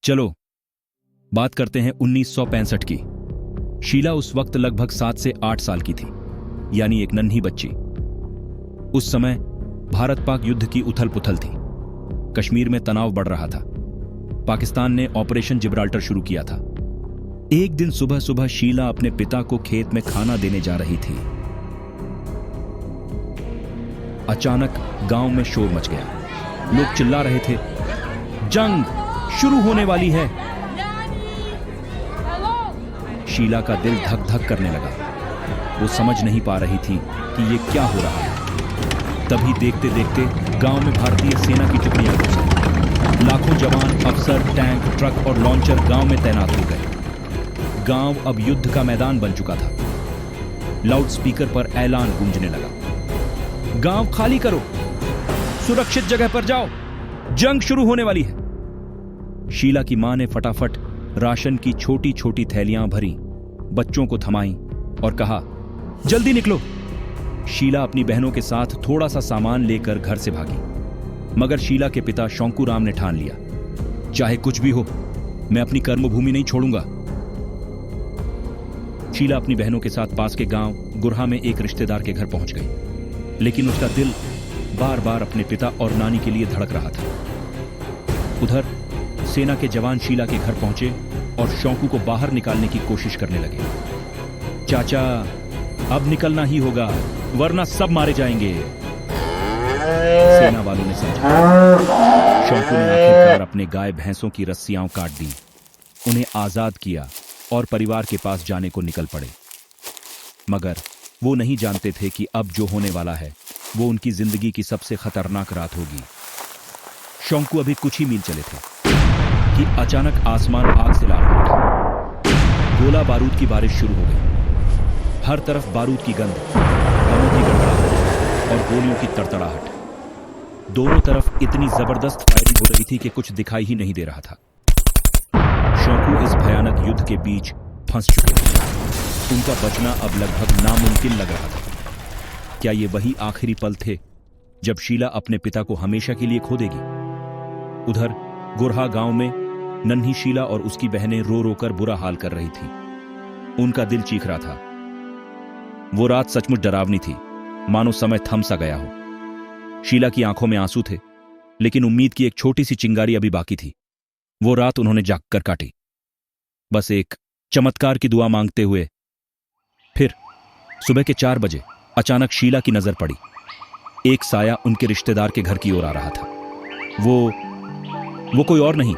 चलो बात करते हैं 1965 की। शीला उस वक्त लगभग 7 से 8 साल की थी, यानी एक नन्ही बच्ची। उस समय भारत पाक युद्ध की उथल पुथल थी। कश्मीर में तनाव बढ़ रहा था। पाकिस्तान ने ऑपरेशन जिब्राल्टर शुरू किया था। एक दिन सुबह सुबह शीला अपने पिता को खेत में खाना देने जा रही थी। अचानक गांव में शोर मच गया। लोग चिल्ला रहे थे, जंग शुरू होने वाली है। शीला का दिल धक धक करने लगा। वो समझ नहीं पा रही थी कि ये क्या हो रहा है। तभी देखते देखते गांव में भारतीय सेना की टुकड़ियां घुसी। लाखों जवान, अफसर, टैंक, ट्रक और लॉन्चर गांव में तैनात हो गए। गांव अब युद्ध का मैदान बन चुका था। लाउड स्पीकर पर ऐलान गूंजने लगा, गांव खाली करो, सुरक्षित जगह पर जाओ, जंग शुरू होने वाली है। शीला की मां ने फटाफट राशन की छोटी छोटी थैलियां भरी, बच्चों को थमाई और कहा, जल्दी निकलो। शीला अपनी बहनों के साथ थोड़ा सा सामान लेकर घर से भागी। मगर शीला के पिता शौंकू राम ने ठान लिया, चाहे कुछ भी हो, मैं अपनी कर्मभूमि नहीं छोड़ूंगा। शीला अपनी बहनों के साथ पास के गांव गुरहा में एक रिश्तेदार के घर पहुंच गई, लेकिन उसका दिल बार बार अपने पिता और नानी के लिए धड़क रहा था। उधर सेना के जवान शीला के घर पहुंचे और शौंकू को बाहर निकालने की कोशिश करने लगे। चाचा, अब निकलना ही होगा, वरना सब मारे जाएंगे। सेना वालों ने समझा। शौंकू ने आखिरकार अपने गाय भैंसों की रस्सियां काट दी, उन्हें आजाद किया और परिवार के पास जाने को निकल पड़े। मगर वो नहीं जानते थे कि अब जो होने वाला है वो उनकी जिंदगी की सबसे खतरनाक रात होगी। शौंकू अभी कुछ ही मील चले थे कि अचानक आसमान आग से लाल हो उठा। गोला बारूद की बारिश शुरू हो गई। हर तरफ बारूद की गंध, बमों की गड़गड़ाहट और गोलियों की तड़तड़ाहट। दोनों तरफ इतनी जबरदस्त फायरिंग हो रही थी कि कुछ दिखाई ही नहीं दे रहा था। शौंकू इस भयानक युद्ध के बीच फंस चुके थे। उनका बचना अब लगभग नामुमकिन लग रहा था। क्या ये वही आखिरी पल थे जब शीला अपने पिता को हमेशा के लिए खो देगी? उधर गुरहा गांव में नन्ही शीला और उसकी बहनें रो रो कर बुरा हाल कर रही थी। उनका दिल चीख रहा था। वो रात सचमुच डरावनी थी, मानो समय थम सा गया हो। शीला की आंखों में आंसू थे, लेकिन उम्मीद की एक छोटी सी चिंगारी अभी बाकी थी। वो रात उन्होंने जागकर काटी, बस एक चमत्कार की दुआ मांगते हुए। फिर सुबह के 4 बजे अचानक शीला की नजर पड़ी। एक साया उनके रिश्तेदार के घर की ओर आ रहा था। वो कोई और नहीं,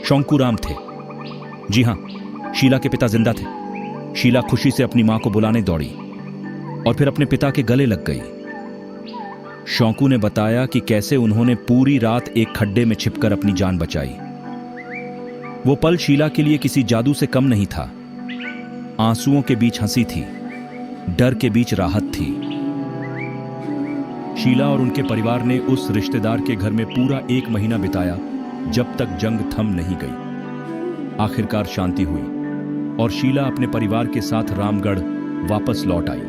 शौंकू राम थे। जी हां, शीला के पिता जिंदा थे। शीला खुशी से अपनी मां को बुलाने दौड़ी और फिर अपने पिता के गले लग गई। शौंकू ने बताया कि कैसे उन्होंने पूरी रात एक खड्डे में छिपकर अपनी जान बचाई। वो पल शीला के लिए किसी जादू से कम नहीं था। आंसुओं के बीच हंसी थी, डर के बीच राहत थी। शीला और उनके परिवार ने उस रिश्तेदार के घर में पूरा 1 महीना बिताया, जब तक जंग थम नहीं गई। आखिरकार शांति हुई और शीला अपने परिवार के साथ रामगढ़ वापस लौट आई।